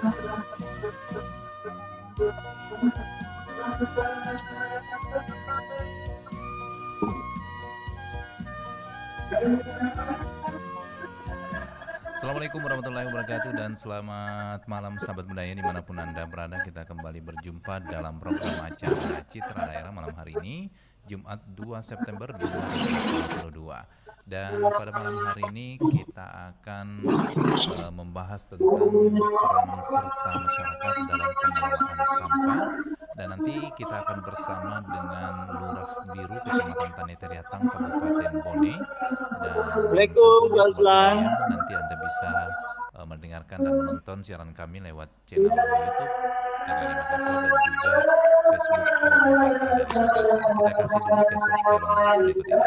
Assalamualaikum warahmatullahi wabarakatuh dan selamat malam sahabat budaya dimanapun Anda berada. Kita kembali berjumpa dalam program acara Citra Daerah malam hari ini, Jumat 2 September 2022. Dan pada malam hari ini kita akan membahas tentang peran serta masyarakat dalam pengelolaan sampah. Dan nanti kita akan bersama dengan Lurah Biru Kecamatan Tanitariatang Kabupaten Bone. Dan Assalamualaikum, tentunya sobat budaya, nanti Anda bisa mendengarkan dan menonton siaran kami lewat channel YouTube RRI Makassar dan juga Facebook Pro 4 RRI Makassar. Kita kasih dulu ke film berikut ini.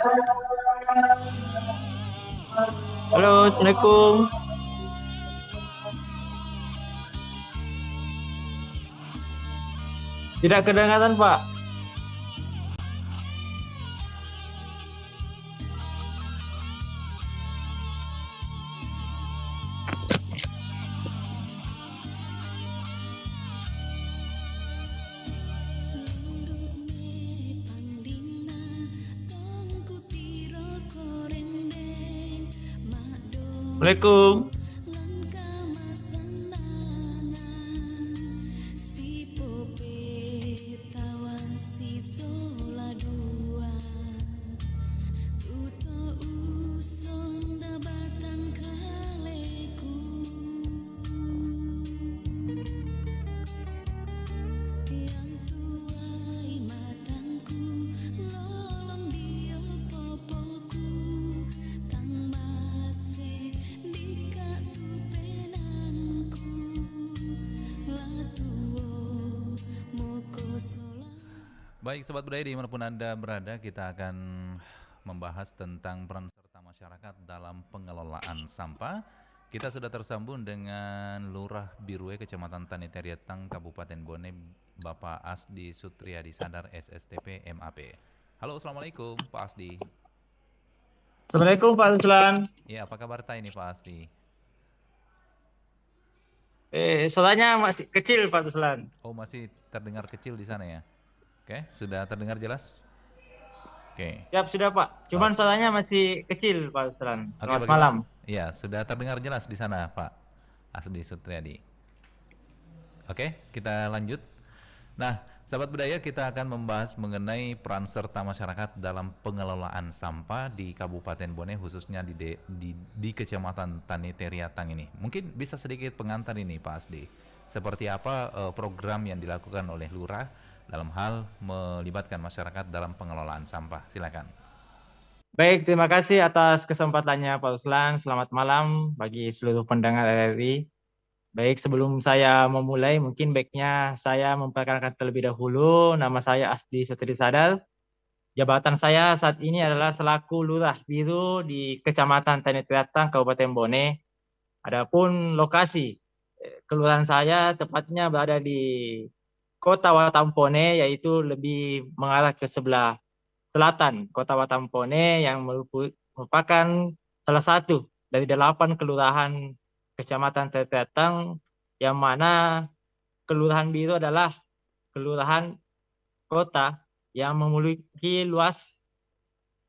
Halo, Assalamualaikum. Tidak kedengaran, Pak. Assalamualaikum. Baik sobat budaya dimanapun Anda berada, kita akan membahas tentang peran serta masyarakat dalam pengelolaan sampah. Kita sudah tersambung dengan Lurah Birue Kecamatan Tanitariatang Kabupaten Bone, Bapak Asdi Sutriyadi Sadar SSTP MAP. Halo, Assalamualaikum Pak Asdi. Assalamualaikum Pak Ruslan. Ya, apa kabar ini Pak Asdi? Suaranya masih kecil Pak Ruslan. Oh, masih terdengar kecil di sana ya? Oke, sudah terdengar jelas? Oke. Siap, sudah Pak. Cuman suaranya masih kecil Pak Ruslan. Selamat Oke, malam. Iya, sudah terdengar jelas di sana Pak Asdi Sutriyadi. Oke, kita lanjut. Nah, sahabat budaya, kita akan membahas mengenai peran serta masyarakat dalam pengelolaan sampah di Kabupaten Bone, khususnya di Kecamatan Tanitariatang ini. Mungkin bisa sedikit pengantar ini Pak Asdi. Seperti apa program yang dilakukan oleh Lurah dalam hal melibatkan masyarakat dalam pengelolaan sampah. Silakan. Baik, terima kasih atas kesempatannya Pak Ruslan. Selamat malam bagi seluruh pendengar RRI. Baik, sebelum saya memulai, mungkin baiknya saya memperkenalkan terlebih dahulu. Nama saya Asdi Sutriyadi Sadar. Jabatan saya saat ini adalah selaku Lurah Biru di Kecamatan Tanitariatang Kabupaten Bone. Adapun lokasi kelurahan saya tepatnya berada di Kota Watampone, yaitu lebih mengarah ke sebelah selatan Kota Watampone yang merupakan salah satu dari 8 kelurahan Kecamatan Tanitariatang, yang mana Kelurahan Biru adalah kelurahan kota yang memiliki luas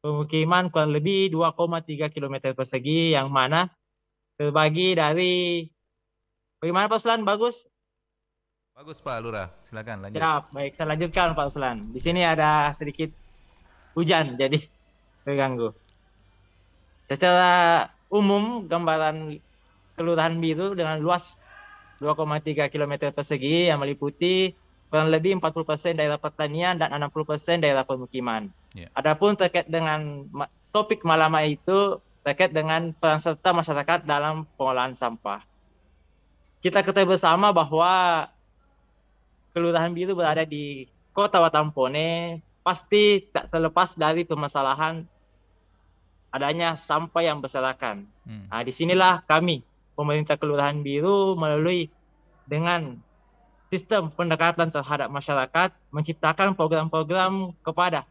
pemukiman kurang lebih 2,3 km persegi, yang mana terbagi dari bagaimana Pak Ruslan? Bagus? Bagus Pak Lurah, silakan lanjut. Ya, baik, saya lanjutkan Pak Ruslan. Di sini ada sedikit hujan, jadi terganggu. Secara umum, gambaran Kelurahan Biru dengan luas 2,3 km persegi yang meliputi kurang lebih 40% daerah pertanian dan 60% daerah pemukiman. Yeah. Adapun terkait dengan topik malam itu terkait dengan peran serta masyarakat dalam pengolahan sampah. Kita ketahui bersama bahwa Kelurahan Biru berada di Kota Watampone, pasti tak terlepas dari permasalahan adanya sampah yang berserakan. Nah, disinilah kami, pemerintah Kelurahan Biru, melalui dengan sistem pendekatan terhadap masyarakat, menciptakan program-program kepada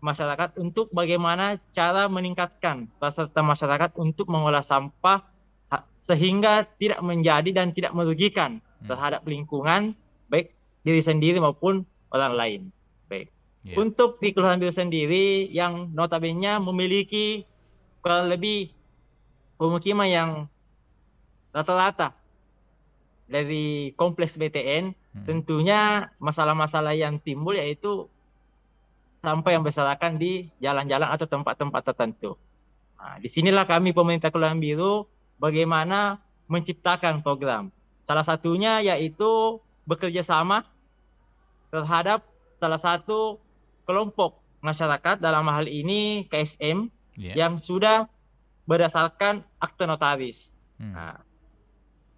masyarakat untuk bagaimana cara meningkatkan peserta masyarakat untuk mengolah sampah sehingga tidak menjadi dan tidak merugikan terhadap lingkungan, baik diri sendiri maupun orang lain. Baik. Yeah. Untuk di Kelurahan Biru sendiri yang notabene memiliki kurang lebih pemukiman yang rata-rata dari kompleks BTN, tentunya masalah-masalah yang timbul yaitu sampah yang berserakan di jalan-jalan atau tempat-tempat tertentu. Nah, disinilah kami pemerintah Kelurahan Biru bagaimana menciptakan program. Salah satunya yaitu bekerja sama terhadap salah satu kelompok masyarakat, dalam hal ini KSM, yang sudah berdasarkan akte notaris. Nah,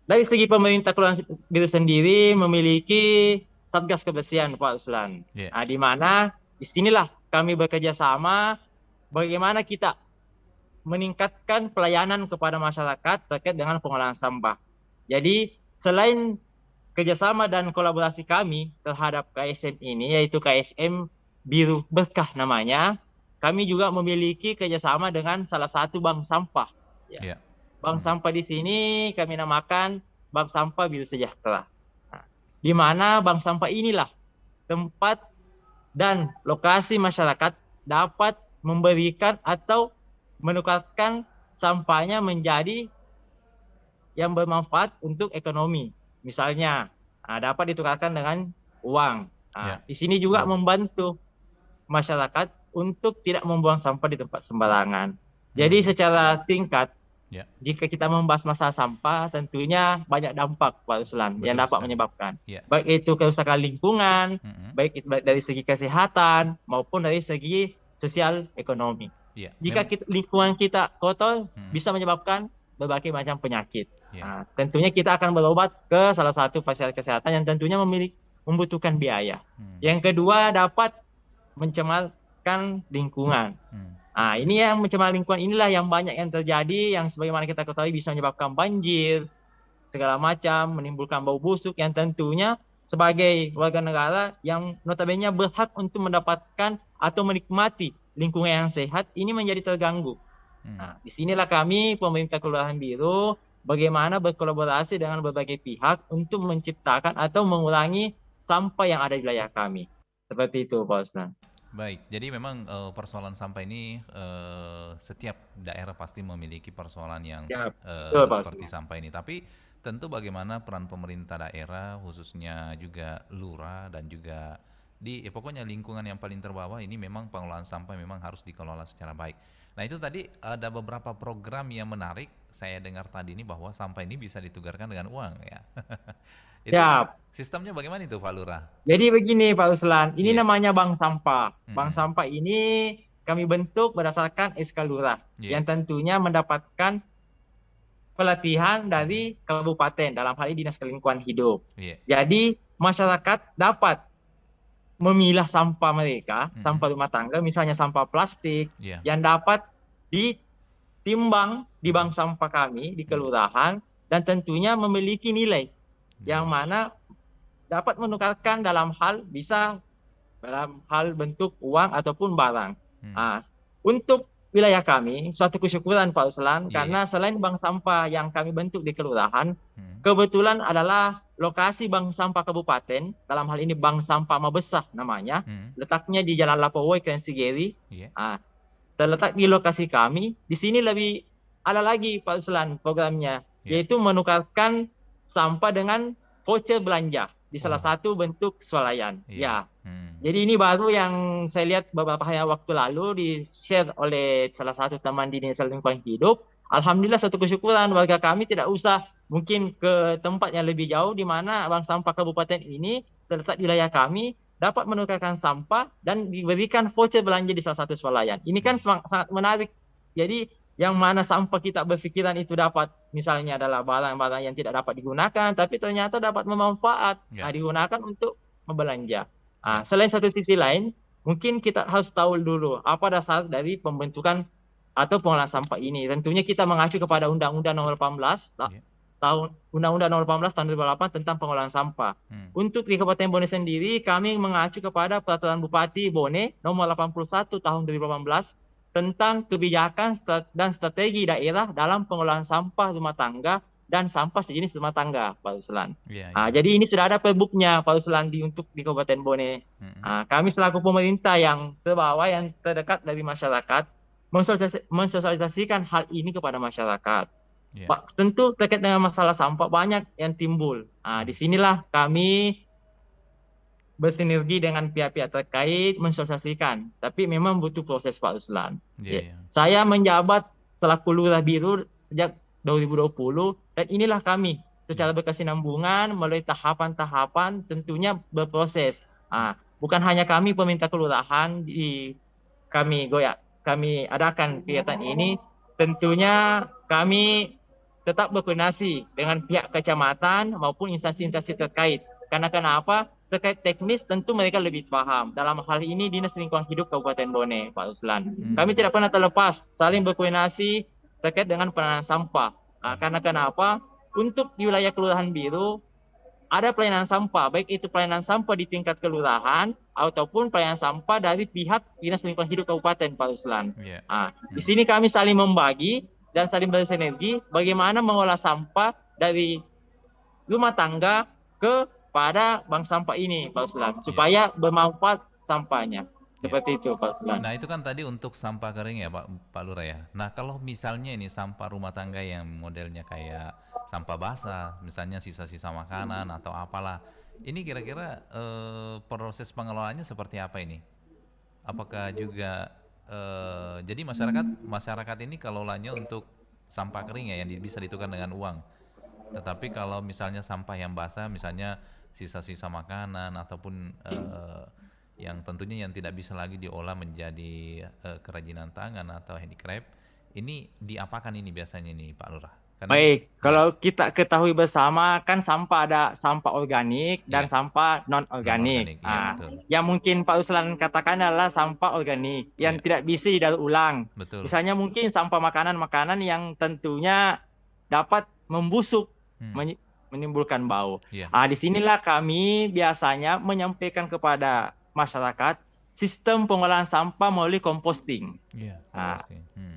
dari segi pemerintah Kelurahan Biru sendiri memiliki Satgas Kebersihan, Pak Ruslan. Nah, di mana disinilah kami bekerja sama bagaimana kita meningkatkan pelayanan kepada masyarakat terkait dengan pengolahan sampah. Jadi selain kerjasama dan kolaborasi kami terhadap KSM ini, yaitu KSM Biru Berkah namanya, kami juga memiliki kerjasama dengan salah satu bank sampah. Bank sampah di sini kami namakan Bank Sampah Biru Sejahtera. Nah, di mana bank sampah inilah tempat dan lokasi masyarakat dapat memberikan atau menukarkan sampahnya menjadi yang bermanfaat untuk ekonomi. Misalnya dapat ditukarkan dengan uang. Di sini juga membantu masyarakat untuk tidak membuang sampah di tempat sembarangan. Jadi secara singkat, jika kita membahas masalah sampah, tentunya banyak dampak, Pak Ruslan, yang dapat menyebabkan. Baik itu kerusakan lingkungan, baik dari segi kesehatan, maupun dari segi sosial ekonomi. Jika lingkungan kita kotor, bisa menyebabkan berbagai macam penyakit. Nah, tentunya kita akan berobat ke salah satu fasilitas kesehatan yang tentunya membutuhkan biaya. Yang kedua, dapat mencemarkan lingkungan. Nah, ini yang mencemar lingkungan inilah yang banyak yang terjadi, yang sebagaimana kita ketahui bisa menyebabkan banjir, segala macam, menimbulkan bau busuk yang tentunya sebagai warga negara yang notabene berhak untuk mendapatkan atau menikmati lingkungan yang sehat, ini menjadi terganggu. Nah, disinilah kami pemerintah Kelurahan Biru bagaimana berkolaborasi dengan berbagai pihak untuk menciptakan atau mengurangi sampah yang ada di wilayah kami. Seperti itu, Pak Ruslan. Baik, jadi memang persoalan sampah ini setiap daerah pasti memiliki persoalan yang seperti sampah ini. Tapi tentu bagaimana peran pemerintah daerah, khususnya juga lurah dan juga pokoknya lingkungan yang paling terbawah ini memang pengelolaan sampah memang harus dikelola secara baik. Nah, itu tadi ada beberapa program yang menarik. Saya dengar tadi ini bahwa sampah ini bisa ditukarkan dengan uang ya. Itu sistemnya bagaimana itu, Pak Lurah? Jadi begini, Pak Ruslan, ini namanya bank sampah. Bank sampah ini kami bentuk berdasarkan SK Lurah yang tentunya mendapatkan pelatihan dari kabupaten, dalam hal ini Dinas Lingkungan Hidup. Jadi masyarakat dapat memilah sampah mereka, sampah rumah tangga, misalnya sampah plastik, yang dapat ditimbang di bank sampah kami di kelurahan, dan tentunya memiliki nilai yang mana dapat menukarkan dalam hal bentuk uang ataupun barang. Untuk wilayah kami, suatu kesyukuran, Pak Ruslan, karena selain bank sampah yang kami bentuk di kelurahan, kebetulan adalah lokasi bank sampah kabupaten, dalam hal ini bank sampah Mabesah namanya, letaknya di Jalan Lapawoi, Kensigeri. Terletak di lokasi kami. Di sini lebih ada lagi, Pak Ruslan, programnya, yaitu menukarkan sampah dengan voucher belanja di salah satu bentuk swalayan. Jadi ini baru yang saya lihat beberapa hari waktu lalu di-share oleh salah satu teman di Dinas Lingkungan Hidup. Alhamdulillah, suatu kesyukuran, warga kami tidak usah mungkin ke tempat yang lebih jauh, di mana bank sampah kabupaten ini terletak di wilayah kami, dapat menukarkan sampah dan diberikan voucher belanja di salah satu swalayan. Ini kan sangat menarik. Jadi yang mana sampah kita berpikiran itu dapat misalnya adalah barang-barang yang tidak dapat digunakan, tapi ternyata dapat bermanfaat, digunakan untuk membelanja. Selain satu sisi lain, mungkin kita harus tahu dulu apa dasar dari pembentukan atau pengolahan sampah ini. Tentunya kita mengacu kepada Undang-Undang Nomor 18 Undang-Undang Nomor 18 tahun 2008 tentang pengolahan sampah. Untuk di Kabupaten Bone sendiri, kami mengacu kepada Peraturan Bupati Bone Nomor 81 tahun 2018 tentang kebijakan dan strategi daerah dalam pengolahan sampah rumah tangga dan sampah sejenis rumah tangga, Pak Ruslan. Iya, iya. Jadi ini sudah ada perbuknya, Pak Ruslan, untuk di Kabupaten Bone. Kami selaku pemerintah yang terbawah, yang terdekat dari masyarakat, mensosialisasikan hal ini kepada masyarakat. Iya. Pak, tentu terkait dengan masalah sampah banyak yang timbul. Disinilah kami bersinergi dengan pihak-pihak terkait mensosialisasikan. Tapi memang butuh proses, Pak Ruslan. Iya, iya. Saya menjabat selaku Lurah Biru sejak 2020, dan inilah kami secara berkesinambungan melalui tahapan-tahapan tentunya berproses. Bukan hanya kami pemerintah kelurahan di kami adakan kegiatan ini, tentunya kami tetap berkoordinasi dengan pihak kecamatan maupun instansi-instansi terkait. Karena kenapa? Terkait teknis tentu mereka lebih paham. Dalam hal ini Dinas Lingkungan Hidup Kabupaten Bone, Pak Ruslan. Kami tidak pernah terlepas saling berkoordinasi terkait dengan penanganan sampah. Karena kenapa? Untuk di wilayah Kelurahan Biru ada pelayanan sampah, baik itu pelayanan sampah di tingkat kelurahan ataupun pelayanan sampah dari pihak Dinas Lingkungan Hidup Kabupaten, Pak Ruslan. Di sini kami saling membagi dan saling bersinergi bagaimana mengolah sampah dari rumah tangga kepada bank sampah ini, Pak Ruslan, supaya bermanfaat sampahnya. Seperti itu, Pak Ruslan. Nah, itu kan tadi untuk sampah kering ya, Pak Lurah ya. Nah, kalau misalnya ini sampah rumah tangga yang modelnya kayak sampah basah, misalnya sisa-sisa makanan atau apalah, ini kira-kira proses pengelolaannya seperti apa ini? Apakah juga jadi masyarakat ini kelolanya untuk sampah kering ya yang bisa ditukar dengan uang. Tetapi kalau misalnya sampah yang basah, misalnya sisa-sisa makanan ataupun yang tentunya yang tidak bisa lagi diolah menjadi kerajinan tangan atau handicraft, ini diapakan ini biasanya nih, Pak Lurah? Baik, kalau kita ketahui bersama kan sampah ada sampah organik dan sampah non-organik. Yang mungkin Pak Ruslan katakan adalah sampah organik yang tidak bisa didaur ulang. Betul. Misalnya mungkin sampah makanan-makanan yang tentunya dapat membusuk, menimbulkan bau. Disinilah kami biasanya menyampaikan kepada masyarakat sistem pengolahan sampah melalui composting.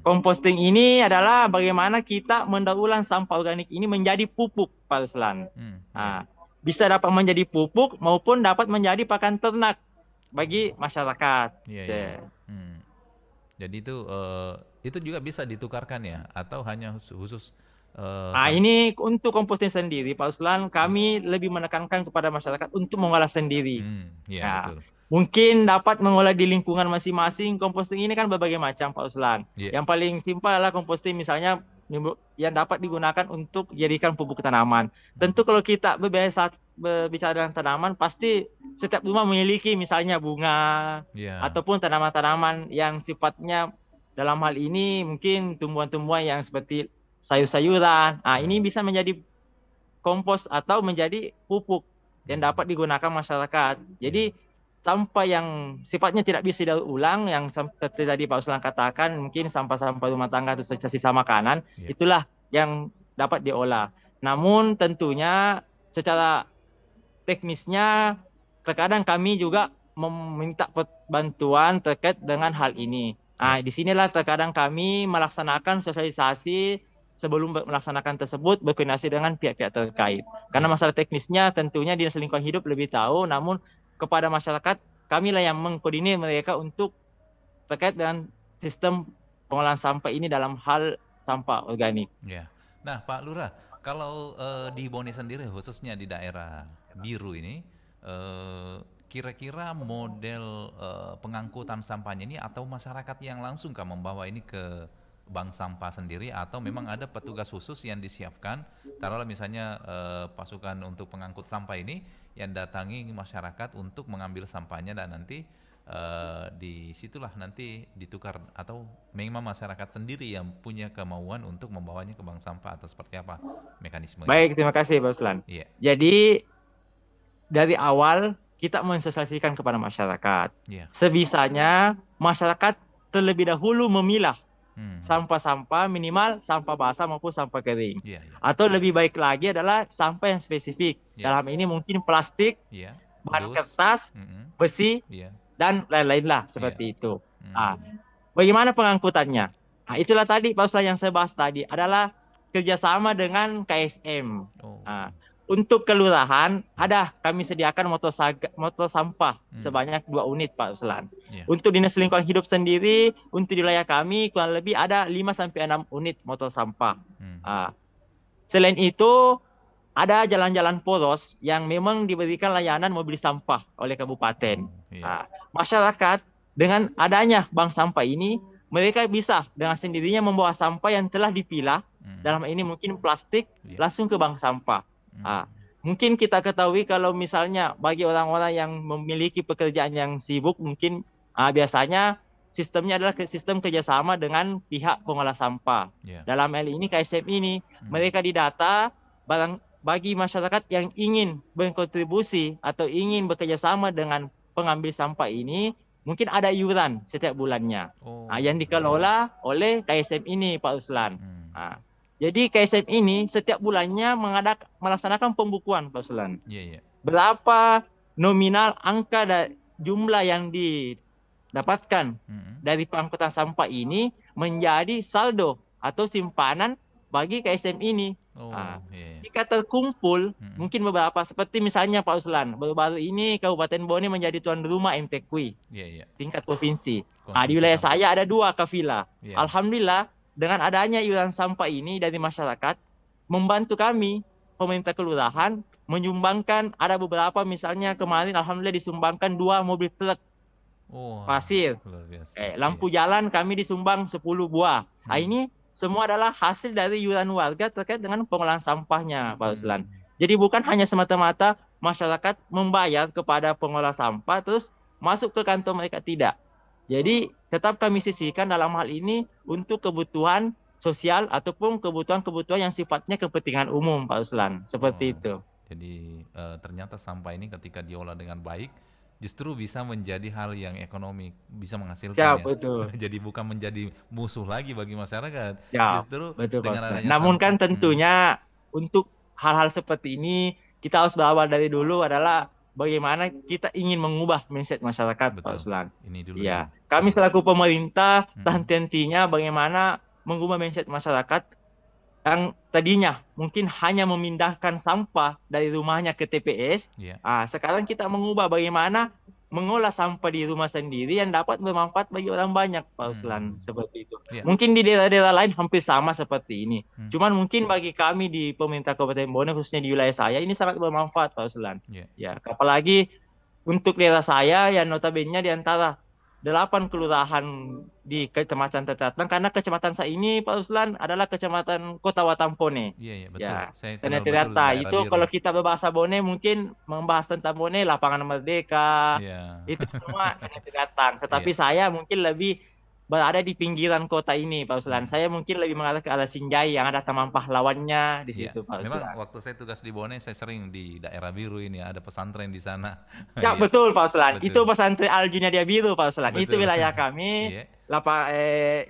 Composting ini adalah bagaimana kita mendaur ulang sampah organik ini menjadi pupuk, Pak Ruslan. Bisa dapat menjadi pupuk maupun dapat menjadi pakan ternak bagi masyarakat. Jadi itu juga bisa ditukarkan ya, atau hanya khusus? Ini untuk composting sendiri, Pak Ruslan, kami lebih menekankan kepada masyarakat untuk mengolah sendiri. Betul. Mungkin dapat mengolah di lingkungan masing-masing. Composting ini kan berbagai macam, Pak Ruslan. Yang paling simpel adalah composting misalnya yang dapat digunakan untuk dijadikan pupuk tanaman. Tentu kalau kita berbicara dengan tanaman, pasti setiap rumah memiliki misalnya bunga ataupun tanaman-tanaman yang sifatnya dalam hal ini mungkin tumbuhan-tumbuhan yang seperti sayur-sayuran. Ini bisa menjadi kompos atau menjadi pupuk yang dapat digunakan masyarakat. Jadi sampah yang sifatnya tidak bisa didaur ulang, yang seperti tadi Pak Ruslan katakan, mungkin sampah-sampah rumah tangga atau sisa mak itulah yang dapat diolah. Namun tentunya secara teknisnya terkadang kami juga meminta bantuan terkait dengan hal ini. Disinilah terkadang kami melaksanakan sosialisasi sebelum melaksanakan tersebut, berkoordinasi dengan pihak-pihak terkait. Karena masalah teknisnya tentunya Dinas Lingkungan Hidup lebih tahu, namun kepada masyarakat kamilah yang mengkoordinir mereka untuk terkait dengan sistem pengolahan sampah ini dalam hal sampah organik. Nah, Pak Lurah, kalau di Bone sendiri khususnya di daerah Biru ini, kira-kira model pengangkutan sampahnya ini atau masyarakat yang langsung membawa ini ke bank sampah sendiri, atau memang ada petugas khusus yang disiapkan, taruhlah misalnya pasukan untuk pengangkut sampah ini yang datangi masyarakat untuk mengambil sampahnya dan nanti di situlah nanti ditukar, atau memang masyarakat sendiri yang punya kemauan untuk membawanya ke bank sampah, atau seperti apa mekanismenya? Baik, terima kasih Pak Ruslan. Jadi dari awal kita mensosialisasikan kepada masyarakat. Sebisanya masyarakat terlebih dahulu memilah sampah-sampah, minimal sampah basah maupun sampah kering. Atau lebih baik lagi adalah sampah yang spesifik. Dalam ini mungkin plastik, bahan kertas, besi, dan lain-lain lah seperti itu. Bagaimana pengangkutannya? Itulah tadi Pak Ruslan yang saya bahas tadi adalah kerjasama dengan KSM. Oh. Nah, untuk kelurahan ada kami sediakan motor sampah sebanyak 2 unit Pak Ruslan. Yeah. Untuk dinas lingkungan hidup sendiri, untuk di wilayah kami kurang lebih ada 5 sampai 6 unit motor sampah. Selain itu ada jalan-jalan poros yang memang diberikan layanan mobil sampah oleh kabupaten. Masyarakat dengan adanya bank sampah ini, mereka bisa dengan sendirinya membawa sampah yang telah dipilah, dalam ini mungkin plastik, langsung ke bank sampah. Mungkin kita ketahui kalau misalnya bagi orang-orang yang memiliki pekerjaan yang sibuk, mungkin biasanya sistemnya adalah sistem kerjasama dengan pihak pengolah sampah. Dalam hal ini KSM ini, mereka didata bagi masyarakat yang ingin berkontribusi atau ingin bekerja sama dengan pengambil sampah ini, mungkin ada iuran setiap bulannya yang dikelola oleh KSM ini, Pak Ruslan. Jadi KSM ini setiap bulannya melaksanakan pembukuan, Pak Ruslan. Berapa nominal angka jumlah yang didapatkan dari pengangkutan sampah ini menjadi saldo atau simpanan bagi KSM ini. Jika terkumpul, mungkin beberapa seperti misalnya Pak Ruslan, baru-baru ini Kabupaten Bone menjadi tuan rumah MTQ tingkat provinsi. Di wilayah saya ada 2 kafilah. Alhamdulillah dengan adanya iuran sampah ini dari masyarakat membantu kami pemerintah kelurahan menyumbangkan ada beberapa, misalnya kemarin alhamdulillah disumbangkan 2 mobil truk pasir. Lampu jalan kami disumbang 10 buah. Ini semua adalah hasil dari iuran warga terkait dengan pengolahan sampahnya, Pak Ruslan. Jadi bukan hanya semata-mata masyarakat membayar kepada pengolah sampah terus masuk ke kantong mereka, tidak. Jadi tetap kami sisihkan dalam hal ini untuk kebutuhan sosial ataupun kebutuhan-kebutuhan yang sifatnya kepentingan umum, Pak Ruslan. Seperti itu. Jadi ternyata sampah ini ketika diolah dengan baik justru bisa menjadi hal yang ekonomi, bisa menghasilkan. Betul. Jadi bukan menjadi musuh lagi bagi masyarakat. Justru betul, dengan adanya namun sampah, kan tentunya untuk hal-hal seperti ini kita harus berawal dari dulu adalah bagaimana kita ingin mengubah mindset masyarakat, Pak Ruslan. Ini dulu kami selaku pemerintah tentunya bagaimana mengubah mindset masyarakat yang tadinya mungkin hanya memindahkan sampah dari rumahnya ke TPS. Sekarang kita mengubah bagaimana mengolah sampah di rumah sendiri yang dapat bermanfaat bagi orang banyak, Pak Ruslan. Seperti itu. Mungkin di daerah-daerah lain hampir sama seperti ini. Cuman mungkin bagi kami di pemerintah Kabupaten Bone, khususnya di wilayah saya, ini sangat bermanfaat, Pak Ruslan. Apalagi untuk daerah saya yang notabene di antara 8 kelurahan di Kecamatan Tetatang, karena kecamatan saya ini, Pak Ruslan, adalah Kecamatan Kota Watampone. Betul. Saya itu kalau kita berbahasa Bone mungkin membahas tentang Bone, Lapangan Merdeka, itu semua Tetatang. Tetapi saya mungkin lebih berada di pinggiran kota ini, Pak Ruslan. Saya mungkin lebih mengarah ke arah Sinjai yang ada Taman Pahlawannya di situ, Pak Ruslan. Memang waktu saya tugas di Bone, saya sering di daerah biru ini, ada pesantren di sana. Betul, Pak Ruslan. Itu pesantren Al-Junaidiyah Biru, Pak Ruslan. Itu wilayah kami.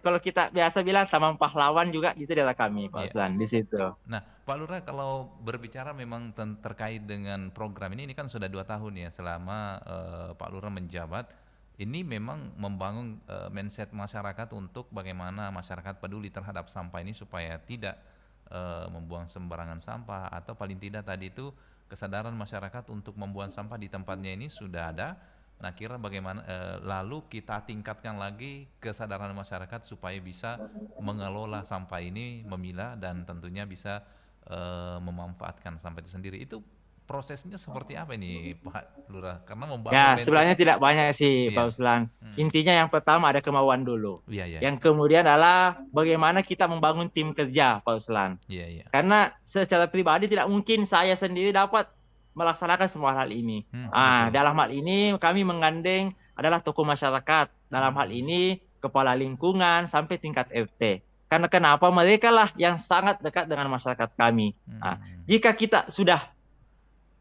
Kalau kita biasa bilang Taman Pahlawan juga, itu daerah kami, Pak Ruslan, di situ. Nah, Pak Lurah, kalau berbicara memang terkait dengan program ini kan sudah 2 tahun ya selama Pak Lurah menjabat. Ini memang membangun mindset masyarakat untuk bagaimana masyarakat peduli terhadap sampah ini supaya tidak membuang sembarangan sampah, atau paling tidak tadi itu kesadaran masyarakat untuk membuang sampah di tempatnya ini sudah ada. Nah, kira bagaimana lalu kita tingkatkan lagi kesadaran masyarakat supaya bisa mengelola sampah ini, memilah, dan tentunya bisa memanfaatkan sampah itu sendiri. Itu prosesnya seperti apa ini, Pak Lurah? Karena membangun sebenarnya tidak banyak sih, Pak Ruslan. Intinya yang pertama ada kemauan dulu. Yang kemudian adalah bagaimana kita membangun tim kerja, Pak Ruslan. Karena secara pribadi tidak mungkin saya sendiri dapat melaksanakan semua hal ini. Dalam hal ini kami menggandeng adalah tokoh masyarakat. Dalam hal ini kepala lingkungan sampai tingkat RT. Karena kenapa? Mereka lah yang sangat dekat dengan masyarakat kami. Jika kita sudah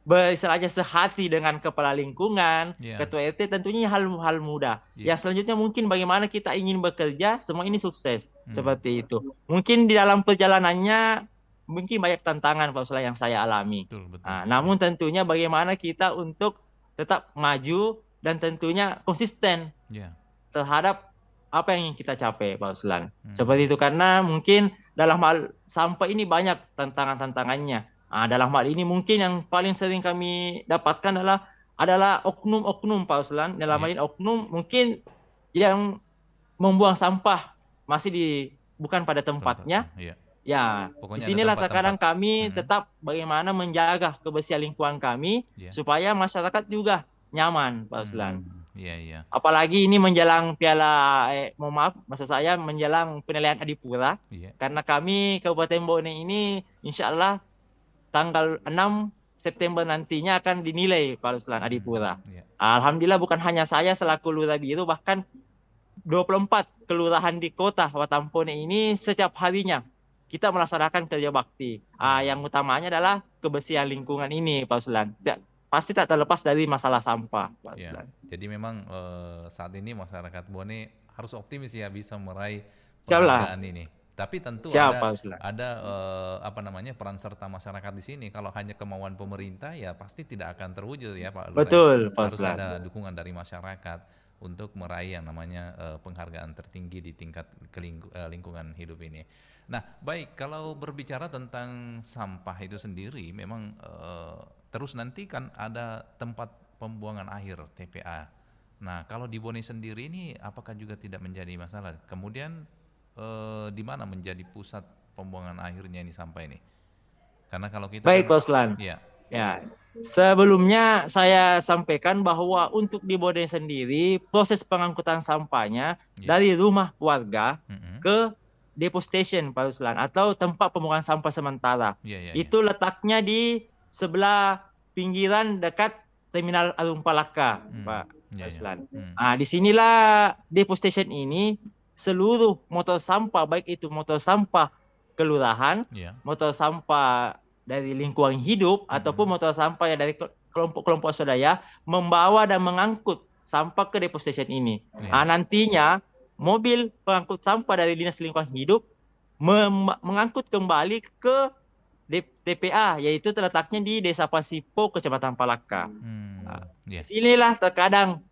istilahnya sehati dengan kepala lingkungan, ketua RT, tentunya hal-hal mudah. Yang selanjutnya mungkin bagaimana kita ingin bekerja, semua ini sukses. Seperti itu. Mungkin di dalam perjalanannya mungkin banyak tantangan, Pak Ruslan, yang saya alami. Namun tentunya bagaimana kita untuk tetap maju dan tentunya konsisten terhadap apa yang ingin kita capai, Pak Ruslan. Seperti itu, karena mungkin dalam hal sampah ini banyak tantangan-tantangannya. Dalam hal ini mungkin yang paling sering kami dapatkan adalah oknum-oknum Pak Ruslan. Dalam hal Iya, ini oknum mungkin yang membuang sampah masih bukan pada tempatnya. tempatnya. Iya. Ya, Pokoknya ada disinilah tempat-tempat. terkadang kami Mm-mm. tetap bagaimana menjaga kebersihan lingkungan kami Iya. supaya masyarakat juga nyaman, Pak Ruslan. Iya, iya. Apalagi ini menjelang mohon maaf, maksud saya menjelang penilaian Adipura, Iya. karena kami Kabupaten Bone ini insya Allah tanggal 6 September nantinya akan dinilai Pak Ruslan Adipura. Iya. Alhamdulillah bukan hanya saya selaku Lurah Biru, bahkan 24 kelurahan di kota Watampone ini setiap harinya kita melaksanakan kerja bakti. Yang utamanya adalah kebersihan lingkungan ini, Pak Ruslan. Pasti tak terlepas dari masalah sampah, Pak Ya, Ruslan. jadi memang saat ini masyarakat Bone harus optimis ya bisa meraih Siaplah, penghargaan ini. Tapi tentu siap ada Pak Ruslan. ada apa namanya peran serta masyarakat di sini. Kalau hanya kemauan pemerintah ya pasti tidak akan terwujud ya Pak Lurah. Betul, Pak Harus Ruslan. ada dukungan dari masyarakat untuk meraih yang namanya penghargaan tertinggi di tingkat lingkungan hidup ini. Nah, baik kalau berbicara tentang sampah itu sendiri, memang terus nanti kan ada tempat pembuangan akhir TPA. Nah, kalau di Bone sendiri ini apakah juga tidak menjadi masalah? Kemudian di mana menjadi pusat pembuangan akhirnya ini sampah ini? Karena kalau kita Baik, kan, Pak Ruslan. ya, Ya, sebelumnya saya sampaikan bahwa untuk di Bode sendiri proses pengangkutan sampahnya ya, dari rumah warga mm-mm. ke depo station Pak Ruslan atau tempat pembuangan sampah sementara. Ya, ya, ya, Itu letaknya di sebelah pinggiran dekat Terminal Arum Palaka, Pak ya, ya, Ruslan. Disinilah depo station ini seluruh motor sampah baik itu motor sampah kelurahan, ya, motor sampah dari lingkungan hidup ataupun motor sampah yang dari kelompok-kelompok swadaya membawa dan mengangkut sampah ke depo station ini. ya. Nantinya mobil pengangkut sampah dari Dinas Lingkungan Hidup mengangkut kembali ke TPA, yaitu terletaknya di Desa Pasipo, Kecamatan Palaka. Ya, Disinilah terkadang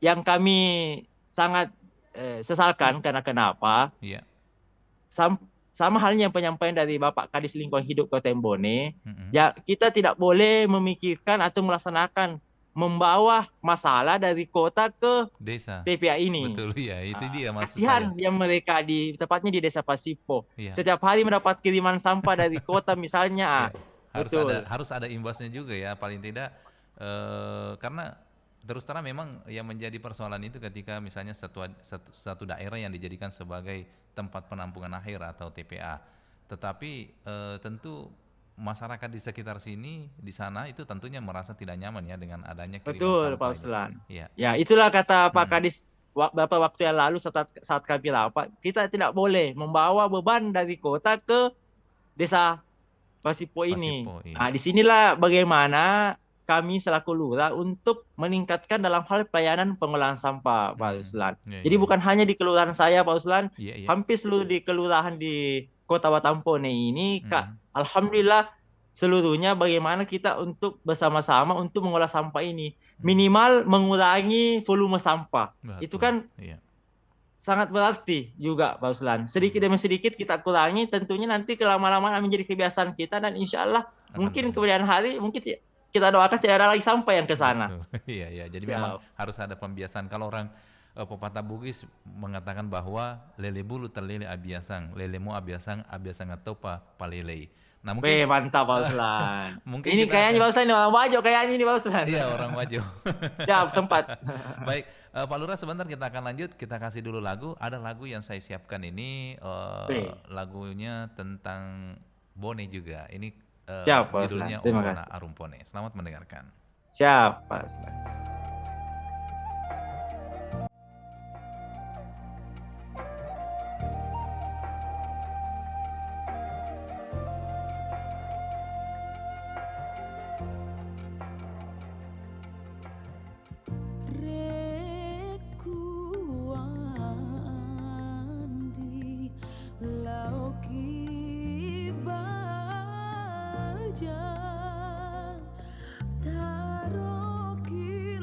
yang kami sangat sesalkan karena kenapa? ya, Sama halnya penyampaian dari Bapak Kadis Lingkungan Hidup Kabupaten Bone, mm-mm. ya kita tidak boleh memikirkan atau melaksanakan membawa masalah dari kota ke Desa. TPA ini. Betul ya, itu dia maksud Kasihan saya. yang mereka tepatnya di Desa Pasipo. Iya. Setiap hari mendapat kiriman sampah dari kota misalnya. Ya, Betul. harus ada imbasnya juga ya paling tidak karena terus terang memang yang menjadi persoalan itu ketika misalnya satu daerah yang dijadikan sebagai tempat penampungan akhir atau TPA, tetapi tentu masyarakat di sekitar sini di sana itu tentunya merasa tidak nyaman ya dengan adanya kiriman Betul, Pak sampah itu. Ruslan. Ya, Ya, itulah kata Pak Kadis beberapa waktu yang lalu saat kami rapat, kita tidak boleh membawa beban dari kota ke Desa Pasipo ini. Pasipo, iya. Disinilah bagaimana kami selaku lurah untuk meningkatkan dalam hal pelayanan pengolahan sampah, Pak Ruslan. Ya, Jadi ya, bukan hanya di kelurahan saya, Pak Ruslan, ya, ya. hampir seluruh di kelurahan di Kota Watampone ini, alhamdulillah seluruhnya bagaimana kita untuk bersama-sama untuk mengolah sampah ini. Minimal mengurangi volume sampah. Betul. Itu kan iya. sangat berarti juga Pak Ruslan. Sedikit demi sedikit kita kurangi, tentunya nanti kelama-lamaan menjadi kebiasaan kita dan insya Allah mungkin kemudian hari mungkin kita doakan tidak ada lagi sampah yang ke sana. Iya, iya. Jadi memang harus ada pembiasaan. Kalau orang pepatah Bugis mengatakan bahwa lele bulu terlele abiasang, lelemu abiasang ngatopa palelei. Nah, mungkin mantap Pak Ruslan. mungkin ini kayaknya Pak Ruslan ini orang Wajo kayaknya ini Pak Ruslan. Iya, orang Wajo. Siap, sempat. Baik, Pak Lurah sebentar kita akan lanjut. Kita kasih dulu lagu. Ada lagu yang saya siapkan ini lagunya tentang Bone juga. Ini siap, judulnya Terima Omona kasih. Arumpone. Selamat mendengarkan. Siap, Pak Ruslan. Taroki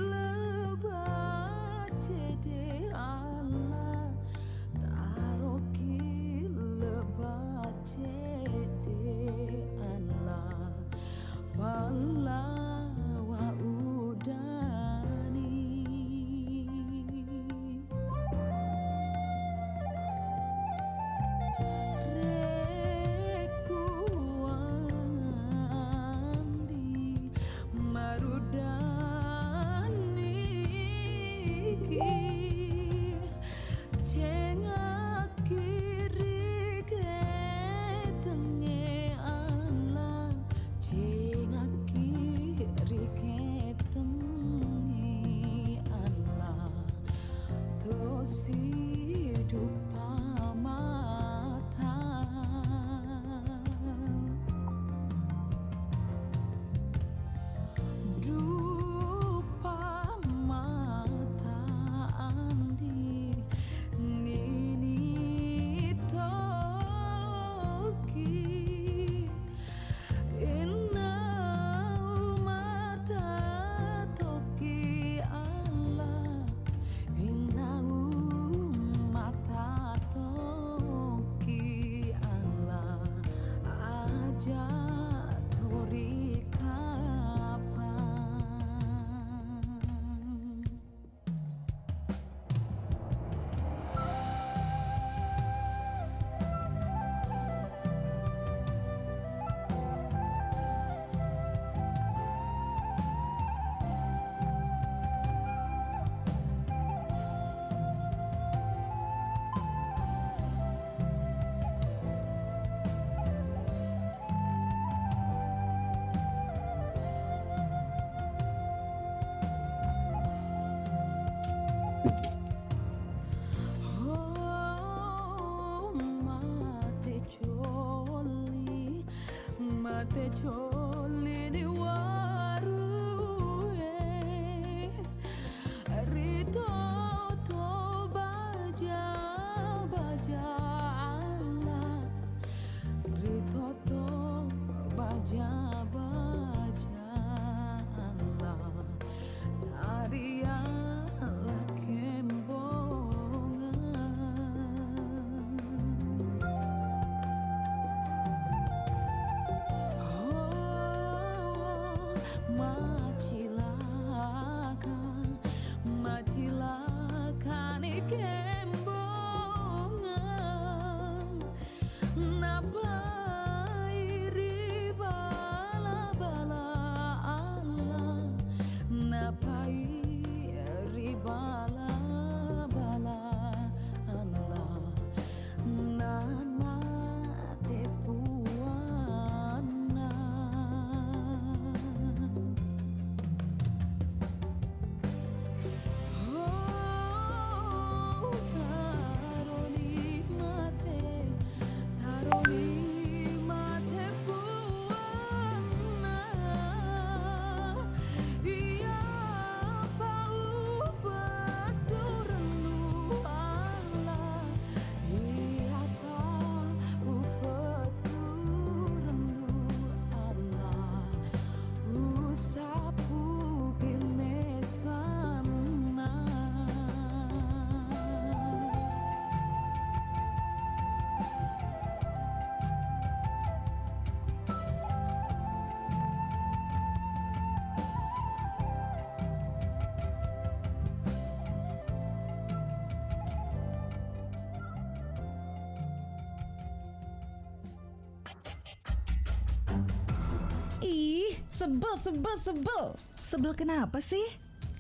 Sebel. Sebel kenapa sih?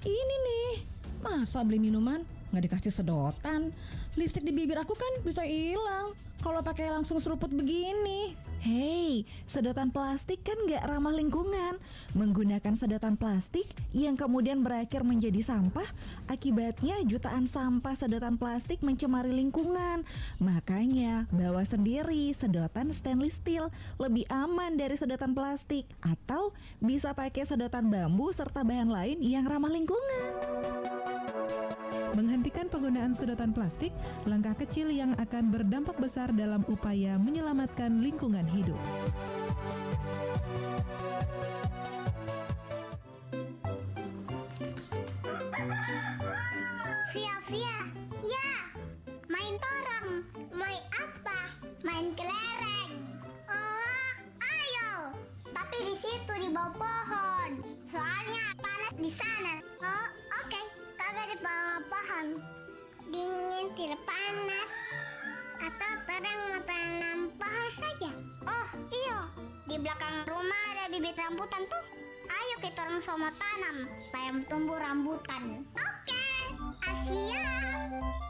Ini nih, masa beli minuman nggak dikasih sedotan? Lipstik di bibir aku kan bisa hilang kalau pakai langsung seruput begini. Hei, sedotan plastik kan gak ramah lingkungan. Menggunakan sedotan plastik yang kemudian berakhir menjadi sampah, akibatnya jutaan sampah sedotan plastik mencemari lingkungan. Makanya bawa sendiri sedotan stainless steel, lebih aman dari sedotan plastik. Atau bisa pakai sedotan bambu serta bahan lain yang ramah lingkungan. Menghentikan penggunaan sedotan plastik, langkah kecil yang akan berdampak besar dalam upaya menyelamatkan lingkungan hidup. Via, ya, main torang. Main apa? Main kelereng. Oh, ayo. Tapi di situ di bawah pohon. di sana. Oh, oke. Kagak ada paham. Dingin, tidak panas. Atau terang mata paha saja. Oh, iyo. Di belakang rumah ada bibit rambutan tuh. Ayo kita orang sama tanam supaya tumbuh rambutan. Oke, Asia.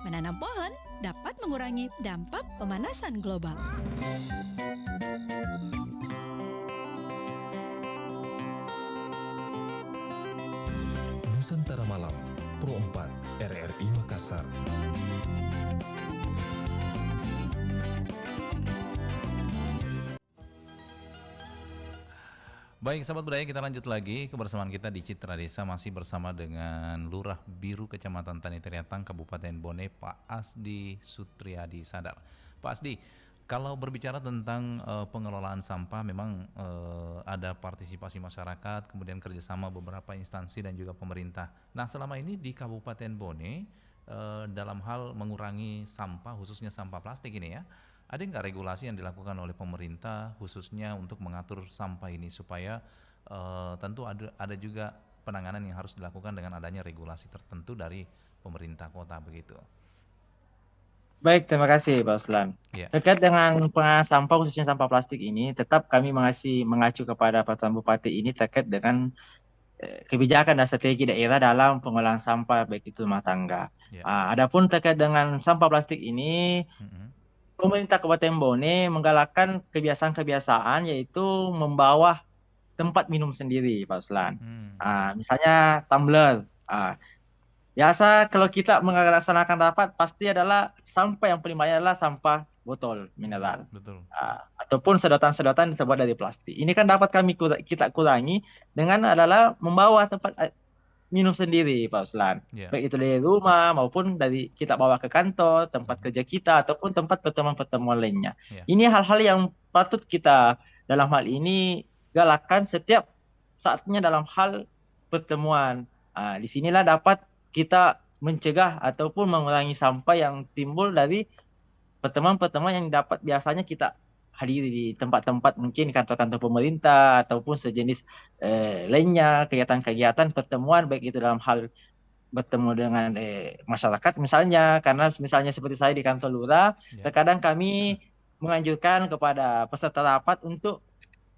Menanam pohon dapat mengurangi dampak pemanasan global. Nusantara Malam, Pro 4, RRI Makassar. Baik, sahabat budaya, kita lanjut lagi kebersamaan kita di Citra Desa, masih bersama dengan Lurah Biru Kecamatan Tani Teriatang, Kabupaten Bone, Pak Asdi Sutriadi Sadar. Pak Asdi, kalau berbicara tentang pengelolaan sampah, memang ada partisipasi masyarakat, kemudian kerjasama beberapa instansi dan juga pemerintah. Nah, selama ini di Kabupaten Bone, dalam hal mengurangi sampah, khususnya sampah plastik ini ya, ada nggak regulasi yang dilakukan oleh pemerintah khususnya untuk mengatur sampah ini supaya tentu ada juga penanganan yang harus dilakukan dengan adanya regulasi tertentu dari pemerintah kota begitu. Baik, terima kasih Pak Uslan. Ya. Terkait dengan pengelolaan sampah khususnya sampah plastik ini, tetap kami mengacu kepada Peraturan Bupati ini terkait dengan kebijakan dan strategi daerah dalam pengelolaan sampah baik itu rumah tangga. Ya. Adapun terkait dengan sampah plastik ini, pemerintah Kabupaten Bone menggalakkan kebiasaan-kebiasaan yaitu membawa tempat minum sendiri, Pak Uslan. Misalnya tumbler. Biasa kalau kita melaksanakan rapat pasti adalah sampah yang paling banyak adalah sampah botol mineral. Betul. Ataupun sedotan-sedotan terbuat dari plastik. Ini kan dapat kita kurangi dengan adalah membawa tempat minum sendiri, Pak Uslan. Yeah. Baik itu dari rumah maupun dari kita bawa ke kantor, tempat kerja kita ataupun tempat pertemuan-pertemuan lainnya. Yeah. Ini hal-hal yang patut kita dalam hal ini galakkan setiap saatnya dalam hal pertemuan. Di sinilah dapat kita mencegah ataupun mengurangi sampah yang timbul dari pertemuan-pertemuan yang dapat biasanya kita hadiri di tempat-tempat mungkin kantor-kantor pemerintah ataupun sejenis lainnya, kegiatan-kegiatan pertemuan baik itu dalam hal bertemu dengan masyarakat misalnya, karena misalnya seperti saya di kantor lurah, terkadang kami menganjurkan kepada peserta rapat untuk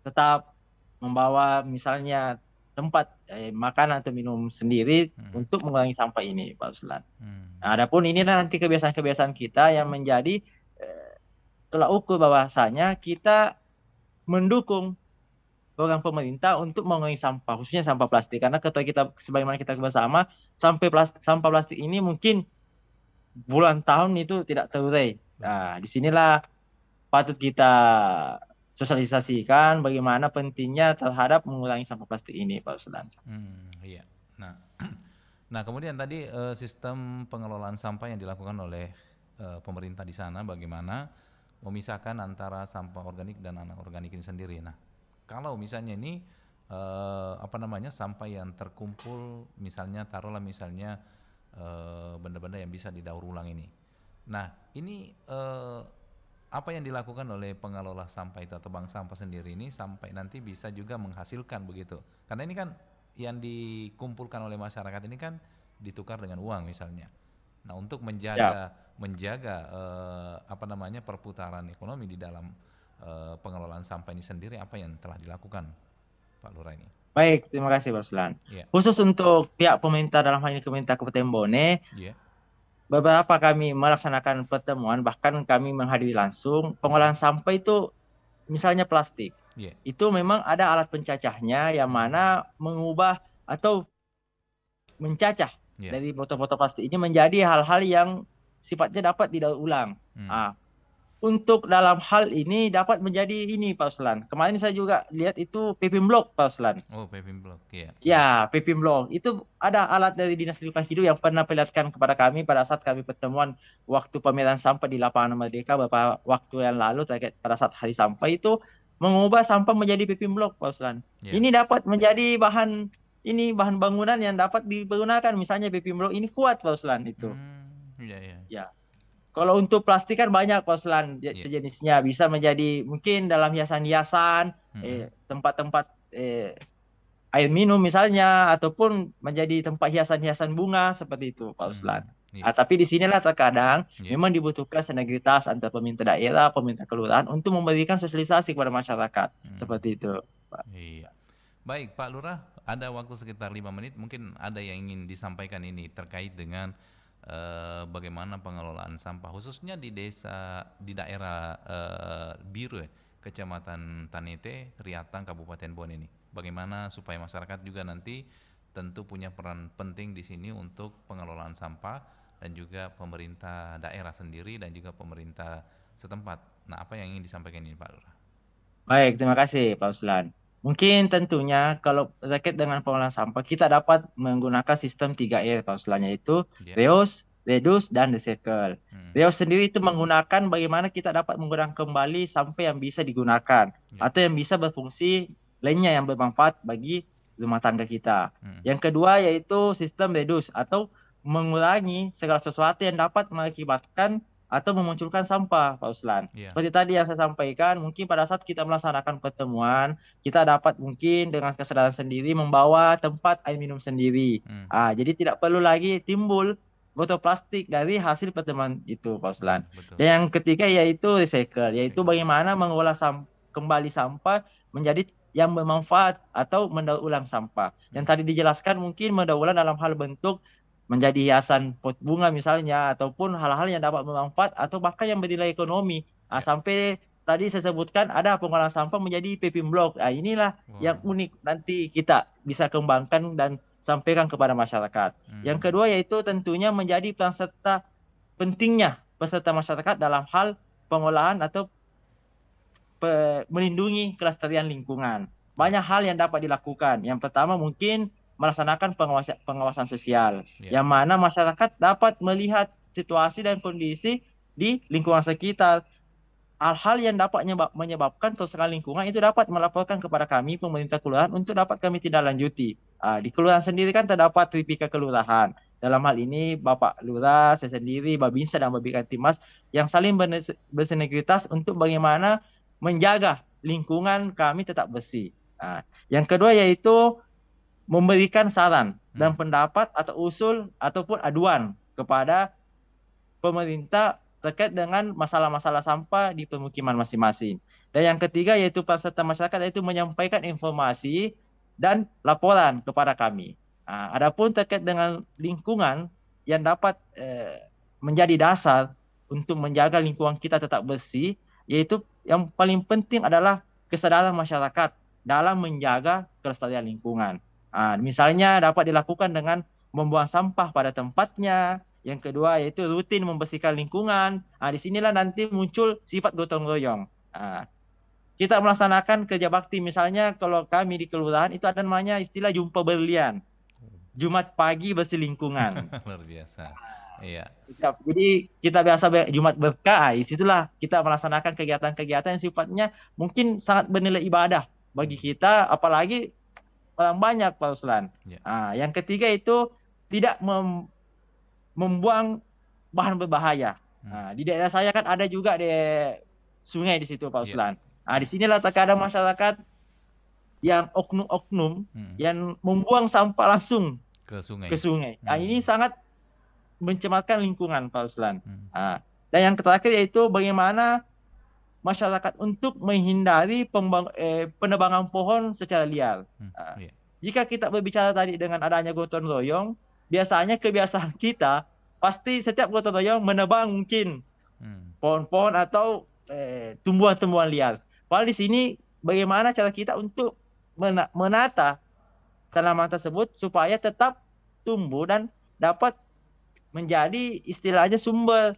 tetap membawa misalnya tempat makan atau minum sendiri untuk mengurangi sampah ini, Pak Uslan. Adapun ini nanti kebiasaan-kebiasaan kita yang menjadi tolak ukur bahwasanya kita mendukung program pemerintah untuk mengurangi sampah, khususnya sampah plastik. Karena ketika kita sebagaimana kita bersama, sampah plastik ini mungkin bulan tahun itu tidak terurai. Nah, disinilah patut kita sosialisasikan bagaimana pentingnya terhadap mengurangi sampah plastik ini, Pak Uslan. Iya. Nah, kemudian tadi sistem pengelolaan sampah yang dilakukan oleh pemerintah di sana, bagaimana memisahkan antara sampah organik dan anorganik ini sendiri. Nah, kalau misalnya ini sampah yang terkumpul, misalnya taruhlah misalnya benda-benda yang bisa didaur ulang ini. Nah, ini apa yang dilakukan oleh pengelola sampah itu atau bank sampah sendiri ini sampai nanti bisa juga menghasilkan begitu. Karena ini kan yang dikumpulkan oleh masyarakat ini kan ditukar dengan uang misalnya. Nah, untuk menjaga perputaran ekonomi di dalam pengelolaan sampah ini sendiri, apa yang telah dilakukan, Pak Lurah ini? Baik, terima kasih Pak Ruslan. Yeah. Khusus untuk pihak pemerintah dalam hal ini pemerintah Kabupaten Bone, beberapa kami melaksanakan pertemuan, bahkan kami menghadiri langsung pengolahan sampah itu, misalnya plastik. Itu memang ada alat pencacahnya yang mana mengubah atau mencacah dari botol-botol plastik ini menjadi hal-hal yang sifatnya dapat didaur ulang. Untuk dalam hal ini dapat menjadi ini, Pak Uslan. Kemarin saya juga lihat itu Pepin Blok, Pak Uslan. Oh, Pepin Blok, ya. Ya, Pepin Blok. Itu ada alat dari Dinas Lingkungan Hidup yang pernah perlihatkan kepada kami pada saat kami pertemuan waktu pemilihan sampah di Lapangan Merdeka beberapa waktu yang lalu terkait pada saat hari sampah itu mengubah sampah menjadi Pepin Blok, Pak Uslan. Ini dapat menjadi bahan bangunan yang dapat digunakan, misalnya Pepin Blok ini kuat, Pak Uslan itu. Ya. Kalau untuk plastik kan banyak, Pak Uslan, sejenisnya bisa menjadi mungkin dalam hiasan-hiasan, tempat-tempat air minum misalnya, ataupun menjadi tempat hiasan-hiasan bunga seperti itu, Pak Ruslan. Iya. Tapi di sinilah terkadang Iya. memang dibutuhkan sinergitas antara pemerintah daerah, pemerintah kelurahan untuk memberikan sosialisasi kepada masyarakat seperti itu, Pak. Iya. Baik, Pak Lurah, ada waktu sekitar 5 menit. Mungkin ada yang ingin disampaikan ini terkait dengan bagaimana pengelolaan sampah, khususnya di desa, di daerah Biru, Kecamatan Tanete, Riatang, Kabupaten Bon ini. Bagaimana supaya masyarakat juga nanti tentu punya peran penting di sini untuk pengelolaan sampah, dan juga pemerintah daerah sendiri dan juga pemerintah setempat. Nah, apa yang ingin disampaikan ini, Pak Lurah? Baik, terima kasih Pak Ruslan. Mungkin tentunya kalau terkait dengan pengolahan sampah, kita dapat menggunakan sistem 3R Pak Ruslan, yaitu reuse, reduce, dan recycle. Reuse sendiri itu menggunakan bagaimana kita dapat menggunakan kembali sampah yang bisa digunakan atau yang bisa berfungsi lainnya yang bermanfaat bagi rumah tangga kita. Yang kedua yaitu sistem reduce atau mengurangi segala sesuatu yang dapat mengakibatkan atau memunculkan sampah, Pak Ruslan. Seperti tadi yang saya sampaikan, mungkin pada saat kita melaksanakan pertemuan, kita dapat mungkin dengan kesadaran sendiri membawa tempat air minum sendiri. Jadi tidak perlu lagi timbul botol plastik dari hasil pertemuan itu, Pak Ruslan. Dan yang ketiga yaitu recycle, yaitu bagaimana mengolah kembali sampah menjadi yang bermanfaat atau mendaur ulang sampah. Yang tadi dijelaskan mungkin mendaur ulang dalam hal bentuk menjadi hiasan pot bunga misalnya, ataupun hal-hal yang dapat bermanfaat atau bahkan yang bernilai ekonomi. Sampai tadi saya sebutkan ada pengolahan sampah menjadi paving block. Inilah yang unik nanti kita bisa kembangkan dan sampaikan kepada masyarakat. Yang kedua yaitu tentunya menjadi peran serta pentingnya peserta masyarakat dalam hal pengolahan atau melindungi kelestarian lingkungan. Banyak hal yang dapat dilakukan. Yang pertama mungkin melaksanakan pengawasan sosial, yang mana masyarakat dapat melihat situasi dan kondisi di lingkungan sekitar. Hal-hal yang dapat menyebabkan kerusakan lingkungan itu dapat melaporkan kepada kami, pemerintah kelurahan, untuk dapat kami tindak lanjuti. Di kelurahan sendiri kan terdapat tripika kelurahan. Dalam hal ini Bapak Lurah, saya sendiri, Babinsa, dan Babika Timas yang saling bersinergitas untuk bagaimana menjaga lingkungan kami tetap bersih. Yang kedua yaitu memberikan saran dan pendapat atau usul ataupun aduan kepada pemerintah terkait dengan masalah-masalah sampah di pemukiman masing-masing. Dan yang ketiga yaitu peserta masyarakat, yaitu menyampaikan informasi dan laporan kepada kami. Adapun terkait dengan lingkungan yang dapat menjadi dasar untuk menjaga lingkungan kita tetap bersih, yaitu yang paling penting adalah kesadaran masyarakat dalam menjaga kelestarian lingkungan. Misalnya dapat dilakukan dengan membuang sampah pada tempatnya. Yang kedua yaitu rutin membersihkan lingkungan. Di sinilah nanti muncul sifat gotong royong. Kita melaksanakan kerja bakti, misalnya kalau kami di kelurahan itu ada namanya istilah jumpa berlian. Jumat pagi bersih lingkungan. Luar biasa. Iya. Jadi kita biasa Jumat berkah. Disitulah kita melaksanakan kegiatan-kegiatan yang sifatnya mungkin sangat bernilai ibadah bagi kita, apalagi orang banyak, Pak Ruslan. Yang ketiga itu tidak membuang bahan berbahaya. Di daerah saya kan ada juga di sungai di situ, Pak Ruslan. Di sinilah terkadang masyarakat yang oknum-oknum yang membuang sampah langsung ke sungai. Ini sangat mencemarkan lingkungan, Pak Ruslan. Dan yang terakhir yaitu bagaimana masyarakat untuk menghindari penebangan pohon secara liar. Jika kita berbicara tadi dengan adanya gotong royong, biasanya kebiasaan kita pasti setiap gotong royong menebang mungkin pohon-pohon atau tumbuhan-tumbuhan liar. Padahal di sini bagaimana cara kita untuk menata tanaman tersebut supaya tetap tumbuh dan dapat menjadi istilahnya sumber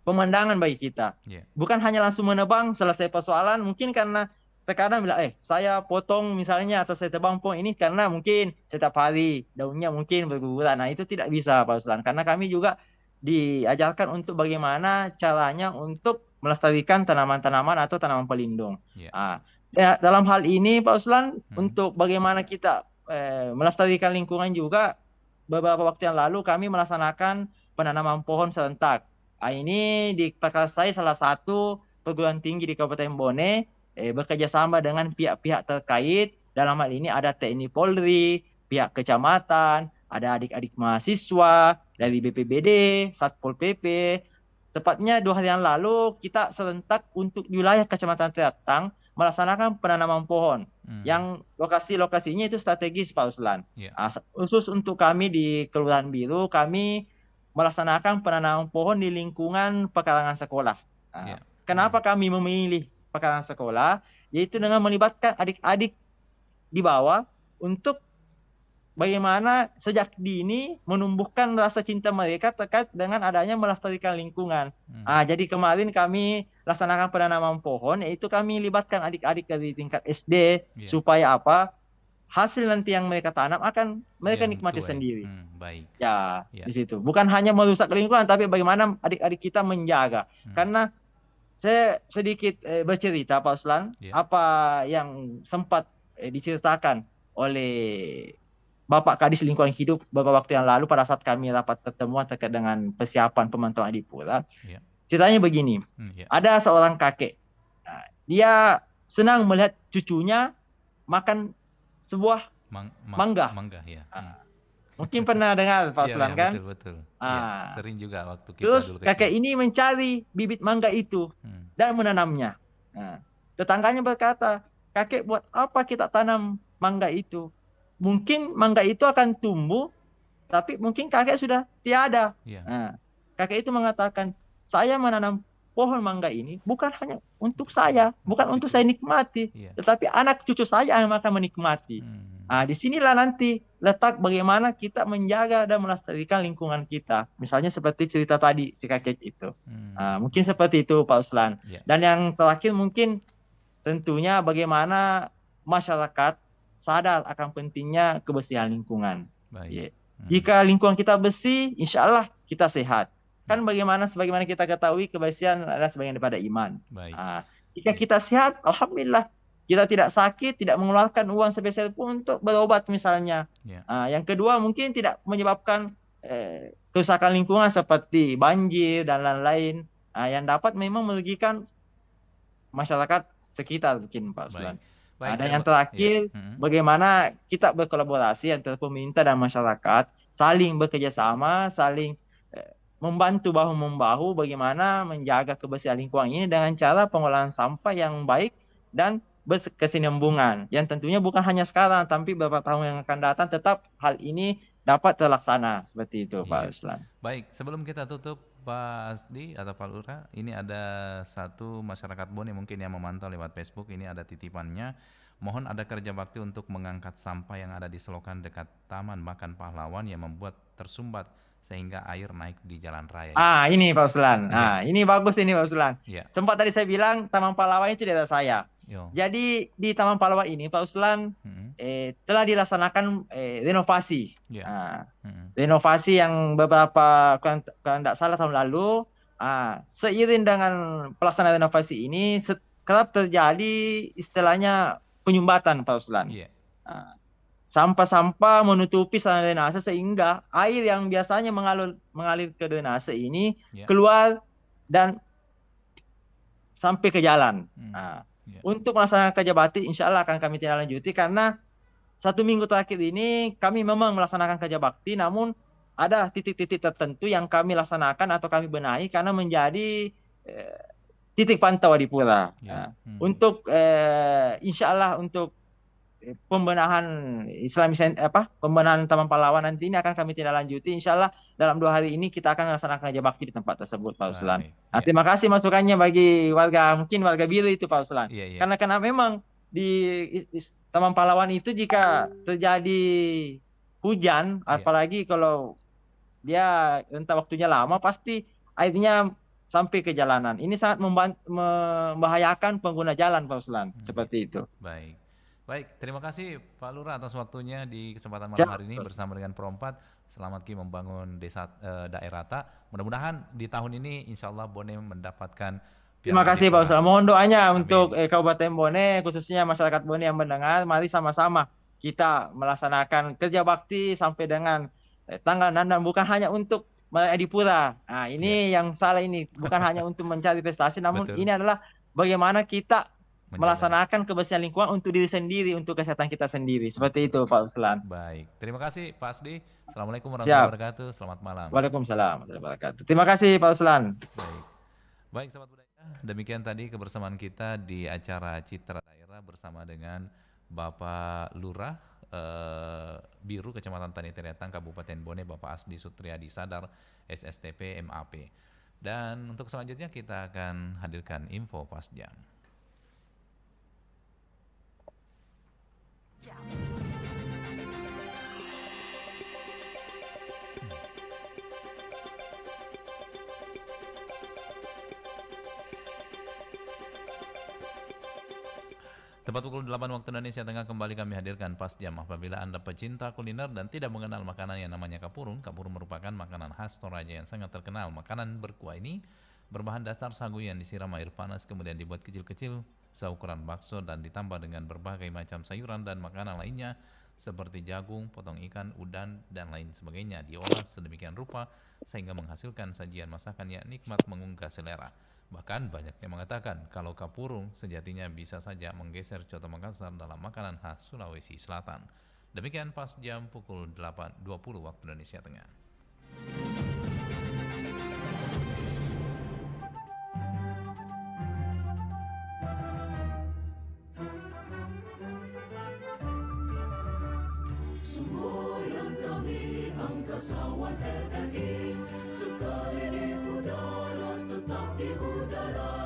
pemandangan bagi kita. Bukan hanya langsung menebang selesai persoalan, mungkin karena terkadang bilang saya potong misalnya atau saya tebang pohon ini karena mungkin setiap hari daunnya mungkin berguguran. Itu tidak bisa, Pak Ruslan, karena kami juga diajarkan untuk bagaimana caranya untuk melestarikan tanaman-tanaman atau tanaman pelindung. Dalam hal ini, Pak Ruslan, untuk bagaimana kita melestarikan lingkungan juga, beberapa waktu yang lalu kami melaksanakan penanaman pohon serentak. Ini di Pekarsai, salah satu perguruan tinggi di Kabupaten Bone, bekerja sama dengan pihak-pihak terkait. Dalam hal ini ada TNI Polri, pihak kecamatan, ada adik-adik mahasiswa dari BPBD, Satpol PP. Tepatnya 2 hari yang lalu kita serentak untuk di wilayah Kecamatan Teratang melaksanakan penanaman pohon. Yang lokasi-lokasinya itu strategis, Pak Uslan. Khusus untuk kami di Kelurahan Biru, kami melaksanakan penanaman pohon di lingkungan pekarangan sekolah. Kenapa kami memilih pekarangan sekolah? Yaitu dengan melibatkan adik-adik di bawah untuk bagaimana sejak dini menumbuhkan rasa cinta mereka terkait dengan adanya melestarikan lingkungan. Jadi kemarin kami laksanakan penanaman pohon, yaitu kami libatkan adik-adik dari tingkat SD supaya apa? Hasil nanti yang mereka tanam akan mereka nikmati sendiri. Baik. Di situ. Bukan hanya merusak lingkungan, tapi bagaimana adik-adik kita menjaga. Karena saya sedikit bercerita, Pak Uslan, apa yang sempat diceritakan oleh Bapak Kadis Lingkungan Hidup beberapa waktu yang lalu pada saat kami rapat pertemuan terkait dengan persiapan pemantauan Adipura. Ceritanya begini, ada seorang kakek, dia senang melihat cucunya makan sebuah mangga. Mungkin pernah dengar, Pak Uslan, kan? Betul. Sering juga waktu kita Terus dulu kakek ini mencari bibit mangga itu dan menanamnya. Tetangganya berkata, kakek, buat apa kita tanam mangga itu? Mungkin mangga itu akan tumbuh, tapi mungkin kakek sudah tiada. Kakek itu mengatakan, saya menanam pohon mangga ini bukan hanya untuk saya, bukan untuk saya nikmati, tetapi anak cucu saya yang akan menikmati. Disinilah nanti letak bagaimana kita menjaga dan melestarikan lingkungan kita. Misalnya seperti cerita tadi si kakek itu. Mungkin seperti itu, Pak Uslan. Dan yang terakhir mungkin tentunya bagaimana masyarakat sadar akan pentingnya kebersihan lingkungan. Jika lingkungan kita bersih, insya Allah kita sehat. Kan sebagaimana kita ketahui, kebersihan adalah sebagian daripada iman. Jika kita sehat, alhamdulillah, kita tidak sakit, tidak mengeluarkan uang sebesar pun untuk berobat misalnya. Yang kedua mungkin tidak menyebabkan kerusakan lingkungan seperti banjir dan lain-lain, yang dapat memang merugikan masyarakat sekitar mungkin, Pak Uslan. Dan yang terakhir, bagaimana kita berkolaborasi antara pemerintah dan masyarakat, saling bekerja sama, saling membantu bahu-membahu bagaimana menjaga kebersihan lingkungan ini dengan cara pengolahan sampah yang baik dan berkesinambungan. Yang tentunya bukan hanya sekarang, tapi beberapa tahun yang akan datang tetap hal ini dapat terlaksana. Seperti itu, Pak Uslan. Baik, sebelum kita tutup, Pak Asdi atau Pak Lurah, ini ada satu masyarakat Bone mungkin yang memantau lewat Facebook, ini ada titipannya. Mohon ada kerja bakti untuk mengangkat sampah yang ada di selokan dekat Taman Makan Pahlawan yang membuat tersumbat sehingga air naik di jalan raya. Ini Pak Uslan. Ini bagus ini Pak Uslan. Sempat tadi saya bilang Taman Pahlawan itu daerah saya. Jadi di Taman Pahlawan ini Pak Uslan telah dilaksanakan renovasi. Renovasi yang beberapa kalau tidak salah tahun lalu. Seiring dengan pelaksanaan renovasi ini kerap terjadi istilahnya penyumbatan, Pak Uslan. Sampah-sampah menutupi saluran drainase sehingga air yang biasanya mengalir ke drainase ini keluar dan sampai ke jalan. Untuk melaksanakan kerja bakti, insya Allah akan kami tindak lanjuti karena 1 minggu terakhir ini kami memang melaksanakan kerja bakti, namun ada titik-titik tertentu yang kami laksanakan atau kami benahi karena menjadi titik pantau Adipura. Untuk insya Allah untuk pembenahan pembenahan Taman Pahlawan nanti ini akan kami tindak lanjuti. Insya Allah dalam 2 hari ini kita akan melaksanakan kerja bakti di tempat tersebut, Pak Uslan. Terima kasih masukannya bagi warga Biru itu, Pak Uslan. Karena memang di Taman Pahlawan itu jika terjadi hujan, apalagi kalau dia rentang waktunya lama, pasti airnya sampai ke jalanan. Ini sangat membahayakan pengguna jalan, Pak Uslan. Seperti itu. Baik, terima kasih Pak Lurah atas waktunya di kesempatan malam hari ini bersama dengan Pro 4. Selamat Ki membangun desa daerah Tak. Mudah-mudahan di tahun ini insya Allah Bone mendapatkan. Terima kasih Pak Uslan. Mohon doanya untuk Kabupaten Bone, khususnya masyarakat Bone yang mendengar. Mari sama-sama kita melaksanakan kerja bakti sampai dengan tanggal 6 dan bukan hanya untuk Adipura. Ini yang salah ini, bukan hanya untuk mencari prestasi, namun ini adalah bagaimana kita melaksanakan kebersihan lingkungan untuk diri sendiri, untuk kesehatan kita sendiri. Seperti itu Pak Ruslan. Baik, terima kasih Pak Asdi. Assalamualaikum Siap. warahmatullahi wabarakatuh. Selamat malam. Waalaikumsalam warahmatullahi wabarakatuh. Terima kasih Pak Ruslan. Baik sahabat budaya, demikian tadi kebersamaan kita di acara Citra Daerah bersama dengan Bapak Lurah Biru Kecamatan Tani Teriatang Kabupaten Bone, Bapak Asdi Sutriadi Sadar SSTP MAP. Dan untuk selanjutnya kita akan hadirkan info pas jam. Tepat pukul 8 waktu Indonesia Tengah kembali kami hadirkan Pas Jam. Apabila Anda pecinta kuliner dan tidak mengenal makanan yang namanya kapurung, kapurung merupakan makanan khas Toraja yang sangat terkenal. Makanan berkuah ini berbahan dasar sagu yang disiram air panas kemudian dibuat kecil-kecil seukuran bakso dan ditambah dengan berbagai macam sayuran dan makanan lainnya seperti jagung, potong ikan, udang, dan lain sebagainya. Diolah sedemikian rupa sehingga menghasilkan sajian masakan yang nikmat menggugah selera. Bahkan banyak yang mengatakan kalau kapurung sejatinya bisa saja menggeser coto Makassar dalam makanan khas Sulawesi Selatan. Demikian Pas Jam pukul 8.20 waktu Indonesia Tengah. Semboyan kami angkasawan RRI, sekali di udara tetap di udara.